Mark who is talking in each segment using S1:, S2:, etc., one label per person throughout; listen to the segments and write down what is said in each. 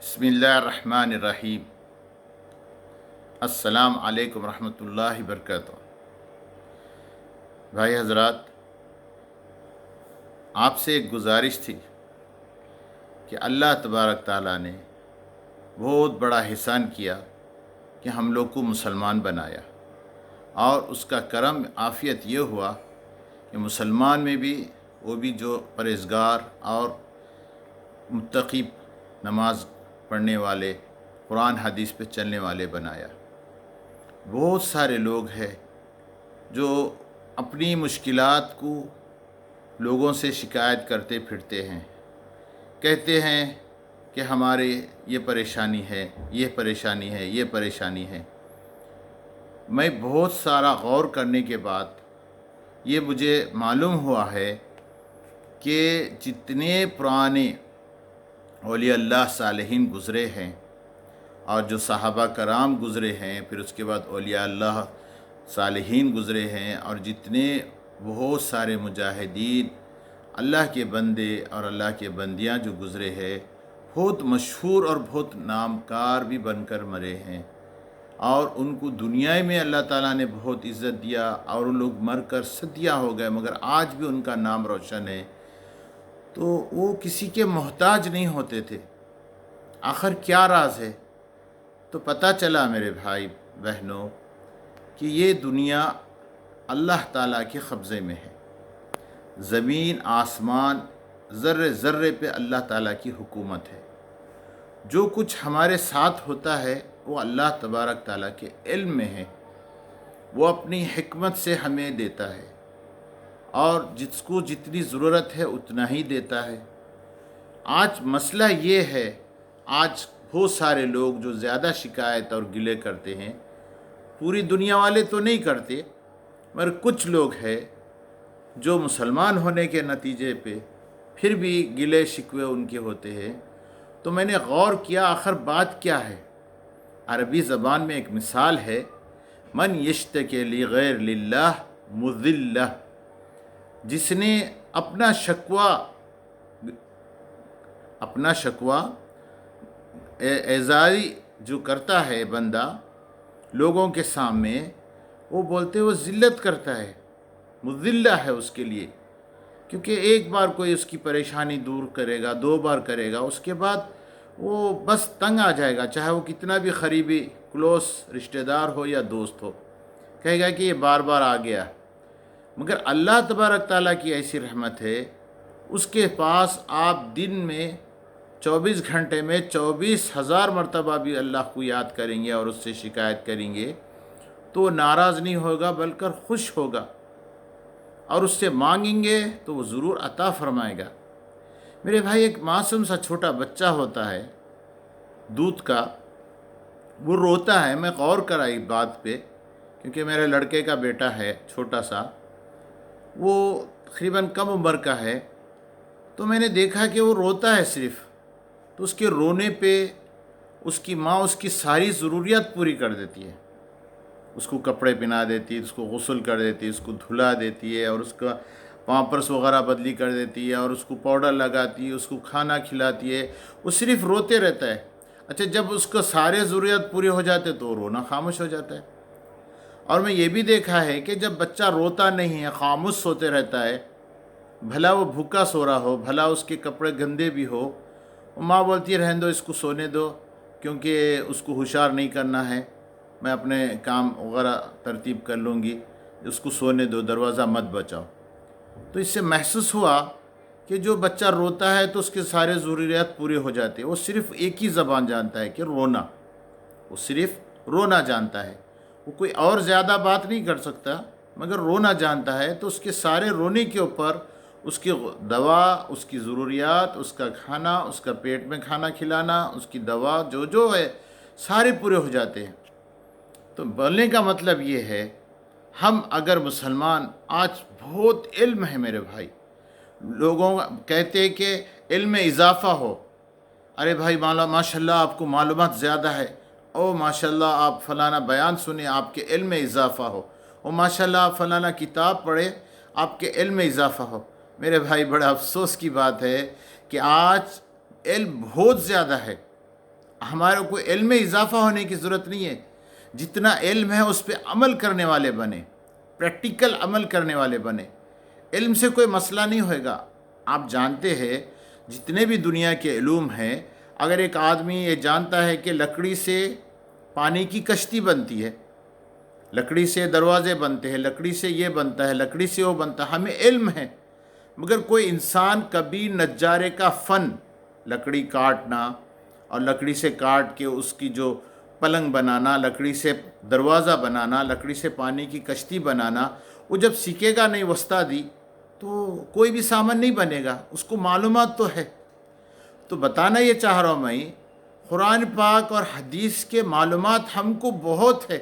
S1: بسم اللہ الرحمن الرحیم۔ السلام علیکم ورحمۃ اللہ وبرکاتہ۔ بھائی حضرات، آپ سے ایک گزارش تھی کہ اللہ تبارک تعالیٰ نے بہت بڑا احسان کیا کہ ہم لوگ کو مسلمان بنایا، اور اس کا کرم عافیت یہ ہوا کہ مسلمان میں بھی وہ بھی جو پرہیزگار اور متقی، نماز پڑھنے والے، قرآن حدیث پہ چلنے والے بنایا۔ بہت سارے لوگ ہیں جو اپنی مشکلات کو لوگوں سے شکایت کرتے پھرتے ہیں، کہتے ہیں کہ ہمارے یہ پریشانی ہے، یہ پریشانی ہے، یہ پریشانی ہے۔ میں بہت سارا غور کرنے کے بعد یہ مجھے معلوم ہوا ہے کہ جتنے پرانے اولیاء اللہ صالحین گزرے ہیں اور جو صحابہ کرام گزرے ہیں، پھر اس کے بعد اولیاء اللہ صالحین گزرے ہیں، اور جتنے بہت سارے مجاہدین، اللہ کے بندے اور اللہ کے بندیاں جو گزرے ہیں، بہت مشہور اور بہت نامکار بھی بن کر مرے ہیں، اور ان کو دنیا میں اللہ تعالیٰ نے بہت عزت دیا، اور ان لوگ مر کر صدیاں ہو گئے مگر آج بھی ان کا نام روشن ہے۔ تو وہ کسی کے محتاج نہیں ہوتے تھے۔ آخر کیا راز ہے؟ تو پتہ چلا میرے بھائی بہنوں کہ یہ دنیا اللہ تعالیٰ کے قبضے میں ہے۔ زمین، آسمان، ذرے ذرے پہ اللہ تعالیٰ کی حکومت ہے۔ جو کچھ ہمارے ساتھ ہوتا ہے وہ اللہ تبارک تعالیٰ کے علم میں ہے۔ وہ اپنی حکمت سے ہمیں دیتا ہے، اور جس کو جتنی ضرورت ہے اتنا ہی دیتا ہے۔ آج مسئلہ یہ ہے، آج بہت سارے لوگ جو زیادہ شکایت اور گلے کرتے ہیں، پوری دنیا والے تو نہیں کرتے مگر کچھ لوگ ہیں جو مسلمان ہونے کے نتیجے پہ پھر بھی گلے شکوے ان کے ہوتے ہیں۔ تو میں نے غور کیا آخر بات کیا ہے۔ عربی زبان میں ایک مثال ہے، من یشتکی لغیر للہ مذلہ، جس نے اپنا شکوہ اعزاری جو کرتا ہے بندہ لوگوں کے سامنے، وہ بولتے وہ ذلت کرتا ہے، مذلہ ہے اس کے لیے، کیونکہ ایک بار کوئی اس کی پریشانی دور کرے گا، دو بار کرے گا، اس کے بعد وہ بس تنگ آ جائے گا، چاہے وہ کتنا بھی قریبی کلوز رشتہ دار ہو یا دوست ہو، کہے گا کہ یہ بار بار آ گیا۔ مگر اللہ تبارک تعالیٰ کی ایسی رحمت ہے، اس کے پاس آپ دن میں 24 گھنٹے میں 24,000 مرتبہ بھی اللہ کو یاد کریں گے اور اس سے شکایت کریں گے تو وہ ناراض نہیں ہوگا بلکہ خوش ہوگا، اور اس سے مانگیں گے تو وہ ضرور عطا فرمائے گا۔ میرے بھائی، ایک معصوم سا چھوٹا بچہ ہوتا ہے دودھ کا، وہ روتا ہے۔ میں غور کرا اس بات پہ، کیونکہ میرے لڑکے کا بیٹا ہے چھوٹا سا، وہ تقریباً کم عمر کا ہے، تو میں نے دیکھا کہ وہ روتا ہے صرف، تو اس کے رونے پہ اس کی ماں اس کی ساری ضروریات پوری کر دیتی ہے۔ اس کو کپڑے پہنا دیتی ہے، اس کو غسل کر دیتی ہے، اس کو دھلا دیتی ہے، اور اس کا پامپرس وغیرہ بدلی کر دیتی ہے، اور اس کو پاؤڈر لگاتی ہے، اس کو کھانا کھلاتی ہے۔ وہ صرف روتے رہتا ہے۔ اچھا، جب اس کو سارے ضروریات پورے ہو جاتے تو رونا خاموش ہو جاتا ہے۔ اور میں یہ بھی دیکھا ہے کہ جب بچہ روتا نہیں ہے، خاموش سوتے رہتا ہے، بھلا وہ بھوکا سو رہا ہو، بھلا اس کے کپڑے گندے بھی ہو، ماں بولتی ہے رہنے دو، اس کو سونے دو، کیونکہ اس کو ہوشیار نہیں کرنا ہے، میں اپنے کام وغیرہ ترتیب کر لوں گی، اس کو سونے دو، دروازہ مت بچاؤ۔ تو اس سے محسوس ہوا کہ جو بچہ روتا ہے تو اس کے سارے ضروریات پورے ہو جاتے ہیں۔ وہ صرف ایک ہی زبان جانتا ہے کہ رونا، وہ صرف رونا جانتا ہے، وہ کوئی اور زیادہ بات نہیں کر سکتا مگر رونا جانتا ہے۔ تو اس کے سارے رونے کے اوپر اس کی دوا، اس کی ضروریات، اس کا کھانا، اس کا پیٹ میں کھانا کھلانا، اس کی دوا جو ہے سارے پورے ہو جاتے ہیں۔ تو بولنے کا مطلب یہ ہے، ہم اگر مسلمان، آج بہت علم ہے میرے بھائی، لوگوں کہتے ہیں کہ علم میں اضافہ ہو، ارے بھائی ماشاء اللہ آپ کو معلومات زیادہ ہے، او ماشاء اللہ آپ فلانا بیان سنیں آپ کے علم میں اضافہ ہو، او ماشاء اللہ آپ فلانا کتاب پڑھیں آپ کے علم میں اضافہ ہو۔ میرے بھائی، بڑا افسوس کی بات ہے کہ آج علم بہت زیادہ ہے ہمارے کو علم میں اضافہ ہونے کی ضرورت نہیں ہے، جتنا علم ہے اس پہ عمل کرنے والے بنے، پریکٹیکل عمل کرنے والے بنے۔ علم سے کوئی مسئلہ نہیں ہوئے گا۔ آپ جانتے ہیں جتنے بھی دنیا کے علوم ہیں، اگر ایک آدمی یہ جانتا ہے کہ لکڑی سے پانی کی کشتی بنتی ہے، لکڑی سے دروازے بنتے ہیں، لکڑی سے یہ بنتا ہے، لکڑی سے وہ بنتا ہے، ہمیں علم ہے، مگر کوئی انسان کبھی نجارے کا فن، لکڑی کاٹنا اور لکڑی سے کاٹ کے اس کی جو پلنگ بنانا، لکڑی سے دروازہ بنانا، لکڑی سے پانی کی کشتی بنانا، وہ جب سیکھے گا نہیں وسطی تو کوئی بھی سامان نہیں بنے گا، اس کو معلومات تو ہے۔ تو بتانا یہ چاہ رہا ہوں میں، قرآن پاک اور حدیث کے معلومات ہم کو بہت ہے،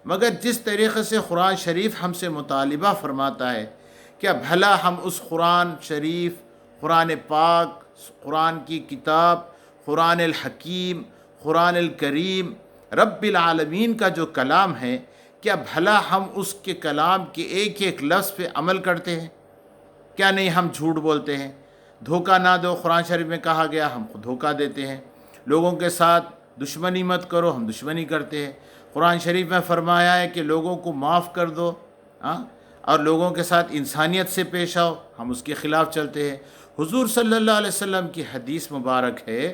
S1: مگر جس طریقے سے قرآن شریف ہم سے مطالبہ فرماتا ہے، کیا بھلا ہم اس قرآن شریف، قرآن پاک، قرآن کی کتاب، قرآن الحکیم، قرآن الکریم، رب العالمین کا جو کلام ہے، کیا بھلا ہم اس کے کلام کے ایک ایک لفظ پہ عمل کرتے ہیں؟ کیا نہیں ہم جھوٹ بولتے ہیں؟ دھوکہ نہ دو قرآن شریف میں کہا گیا، ہم دھوکہ دیتے ہیں۔ لوگوں کے ساتھ دشمنی مت کرو، ہم دشمنی کرتے ہیں۔ قرآن شریف میں فرمایا ہے کہ لوگوں کو معاف کر دو، اور لوگوں کے ساتھ انسانیت سے پیش آؤ، ہم اس کے خلاف چلتے ہیں۔ حضور صلی اللہ علیہ وسلم کی حدیث مبارک ہے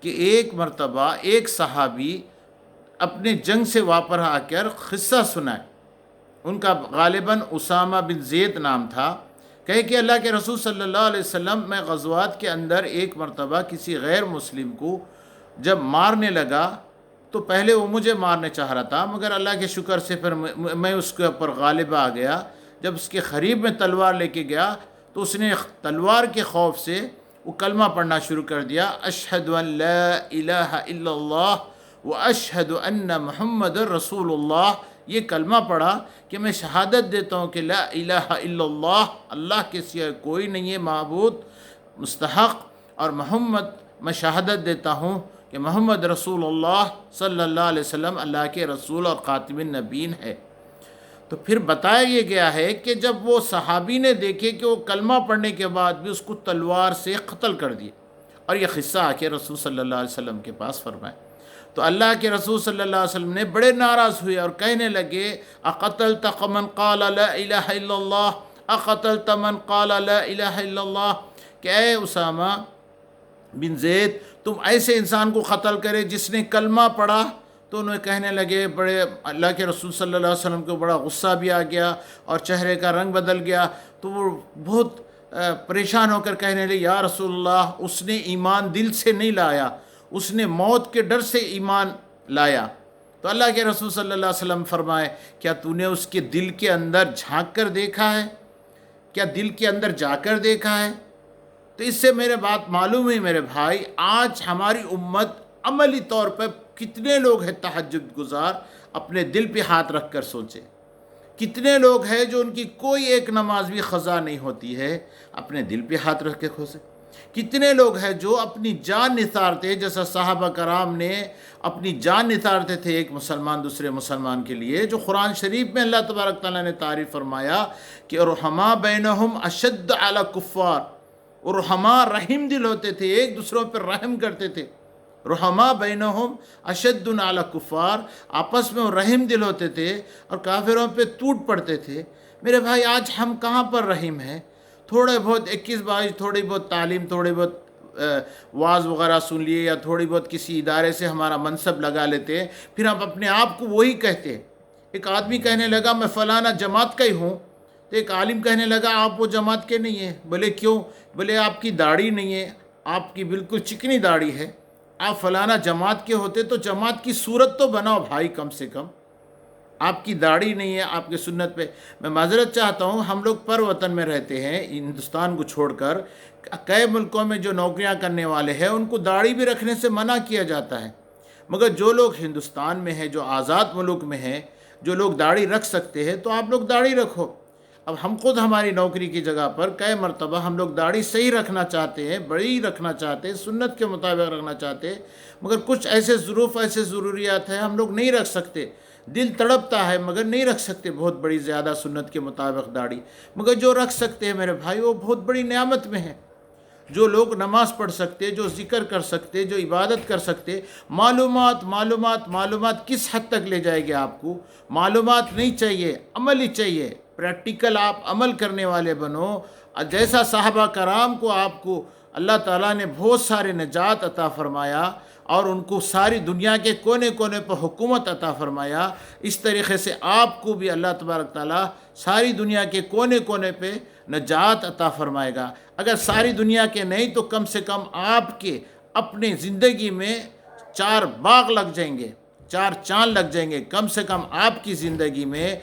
S1: کہ ایک مرتبہ ایک صحابی اپنے جنگ سے واپس آ کر قصہ سنائے، ان کا غالباً اسامہ بن زید نام تھا، کہے کہ اللہ کے رسول صلی اللہ علیہ وسلم، میں غزوات کے اندر ایک مرتبہ کسی غیر مسلم کو جب مارنے لگا تو پہلے وہ مجھے مارنے چاہ رہا تھا، مگر اللہ کے شکر سے پھر میں اس کے اوپر غالب آ گیا۔ جب اس کے قریب میں تلوار لے کے گیا تو اس نے تلوار کے خوف سے وہ کلمہ پڑھنا شروع کر دیا، اشہد ان لا الہ الا اللہ و اشہد ان محمد رسول اللہ۔ یہ کلمہ پڑھا کہ میں شہادت دیتا ہوں کہ لا الہ الا اللہ، اللہ کے سوا کوئی نہیں ہے معبود مستحق، اور محمد، میں شہادت دیتا ہوں کہ محمد رسول اللہ صلی اللہ علیہ وسلم اللہ کے رسول اور خاتم النبیین ہے۔ تو پھر بتایا یہ گیا ہے کہ جب وہ صحابی نے دیکھے کہ وہ کلمہ پڑھنے کے بعد بھی اس کو تلوار سے قتل کر دیے، اور یہ قصہ آ کے رسول صلی اللہ علیہ وسلم کے پاس فرمائے، تو اللہ کے رسول صلی اللہ علیہ وسلم نے بڑے ناراض ہوئے اور کہنے لگے، اقتلت من قال لا الہ الا اللہ، اقتلت من قال لا الہ الا اللہ، کہ اے اسامہ بن زید، تم ایسے انسان کو قتل کرے جس نے کلمہ پڑھا؟ تو انہیں کہنے لگے، بڑے اللہ کے رسول صلی اللہ علیہ وسلم کو بڑا غصہ بھی آ گیا اور چہرے کا رنگ بدل گیا، تو وہ بہت پریشان ہو کر کہنے لگے، یا رسول اللہ، اس نے ایمان دل سے نہیں لایا، اس نے موت کے ڈر سے ایمان لایا۔ تو اللہ کے رسول صلی اللہ علیہ وسلم فرمائے، کیا تو نے اس کے دل کے اندر جھانک کر دیکھا ہے؟ کیا دل کے اندر جا کر دیکھا ہے؟ تو اس سے میرے بات معلوم ہے میرے بھائی، آج ہماری امت عملی طور پر کتنے لوگ ہیں تہجد گزار، اپنے دل پہ ہاتھ رکھ کر سوچے، کتنے لوگ ہیں جو ان کی کوئی ایک نماز بھی قضا نہیں ہوتی ہے، اپنے دل پہ ہاتھ رکھ کے کھوسے، کتنے لوگ ہیں جو اپنی جان نثارتے، جیسا صحابہ کرام نے اپنی جان نثارتے تھے ایک مسلمان دوسرے مسلمان کے لیے، جو قرآن شریف میں اللہ تبارک تعالیٰ نے تعریف فرمایا کہ رحماء بینہم اشد علی کفار، اور رحماء رحم دل ہوتے تھے، ایک دوسروں پر رحم کرتے تھے، رحماء بینہم اشد علی کفار، آپس میں وہ رحم دل ہوتے تھے اور کافروں پہ ٹوٹ پڑتے تھے۔ میرے بھائی، آج ہم کہاں پر رحم ہیں؟ تھوڑے بہت 21-22 تھوڑی بہت تعلیم، تھوڑی بہت واعظ وغیرہ سن لیے، یا تھوڑی بہت کسی ادارے سے ہمارا منصب لگا لیتے ہیں، پھر ہم اپنے آپ کو وہی کہتے ہیں۔ ایک آدمی کہنے لگا میں فلانا جماعت کا ہی ہوں، تو ایک عالم کہنے لگا آپ وہ جماعت کے نہیں ہیں۔ بولے کیوں؟ بولے آپ کی داڑھی نہیں ہے، آپ کی بالکل چکنی داڑھی ہے، آپ فلانا جماعت کے ہوتے تو جماعت کی صورت تو بناؤ بھائی، کم سے کم آپ کی داڑھی نہیں ہے، آپ کے سنت پہ۔ میں معذرت چاہتا ہوں، ہم لوگ پر وطن میں رہتے ہیں، ہندوستان کو چھوڑ کر کئی ملکوں میں جو نوکریاں کرنے والے ہیں ان کو داڑھی بھی رکھنے سے منع کیا جاتا ہے، مگر جو لوگ ہندوستان میں ہیں، جو آزاد ملک میں ہیں، جو لوگ داڑھی رکھ سکتے ہیں، تو آپ لوگ داڑھی رکھو۔ اب ہم خود ہماری نوکری کی جگہ پر کئی مرتبہ ہم لوگ داڑھی صحیح رکھنا چاہتے ہیں، بڑی رکھنا چاہتے ہیں، سنت کے مطابق رکھنا چاہتے ہیں، مگر کچھ ایسے ظروف، ایسے ضروریات ہیں، ہم لوگ نہیں رکھ سکتے۔ دل تڑپتا ہے مگر نہیں رکھ سکتے بہت بڑی زیادہ سنت کے مطابق داڑھی، مگر جو رکھ سکتے ہیں میرے بھائی وہ بہت بڑی نعمت میں ہے۔ جو لوگ نماز پڑھ سکتے، جو ذکر کر سکتے، جو عبادت کر سکتے، معلومات معلومات معلومات کس حد تک لے جائے گی آپ کو؟ معلومات نہیں چاہیے، عمل ہی چاہیے، پریکٹیکل آپ عمل کرنے والے بنو، جیسا صحابہ کرام کو آپ کو اللہ تعالیٰ نے بہت سارے نجات عطا فرمایا اور ان کو ساری دنیا کے کونے کونے پر حکومت عطا فرمایا، اس طریقے سے آپ کو بھی اللہ تبارک تعالیٰ ساری دنیا کے کونے کونے پہ نجات عطا فرمائے گا۔ اگر ساری دنیا کے نہیں تو کم سے کم آپ کے اپنے زندگی میں 4 باغ لگ جائیں گے، 4 چاند لگ جائیں گے، کم سے کم آپ کی زندگی میں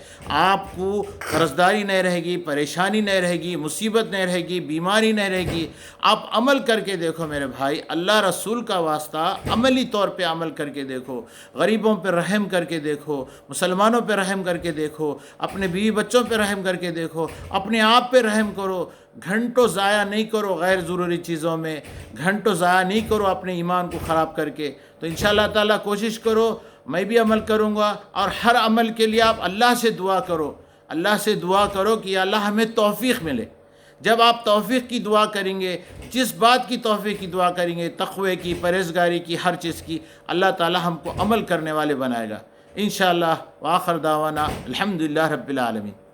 S1: آپ کو قرضداری نہیں رہے گی، پریشانی نہیں رہے گی، مصیبت نہیں رہے گی، بیماری نہیں رہے گی۔ آپ عمل کر کے دیکھو میرے بھائی، اللہ رسول کا واسطہ عملی طور پہ عمل کر کے دیکھو، غریبوں پہ رحم کر کے دیکھو، مسلمانوں پہ رحم کر کے دیکھو، اپنے بیوی بچوں پہ رحم کر کے دیکھو، اپنے آپ پہ رحم کرو، گھنٹوں ضائع نہیں کرو غیر ضروری چیزوں میں، گھنٹوں ضائع نہیں کرو اپنے ایمان کو خراب کر کے۔ تو انشاءاللہ تعالیٰ کوشش کرو، میں بھی عمل کروں گا، اور ہر عمل کے لیے آپ اللہ سے دعا کرو، اللہ سے دعا کرو کہ یا اللہ ہمیں توفیق ملے۔ جب آپ توفیق کی دعا کریں گے، جس بات کی توفیق کی دعا کریں گے، تقوی کی، پرہیزگاری کی، ہر چیز کی، اللہ تعالیٰ ہم کو عمل کرنے والے بنائے گا انشاءاللہ۔ وآخر دعوانا الحمدللہ رب العالمین۔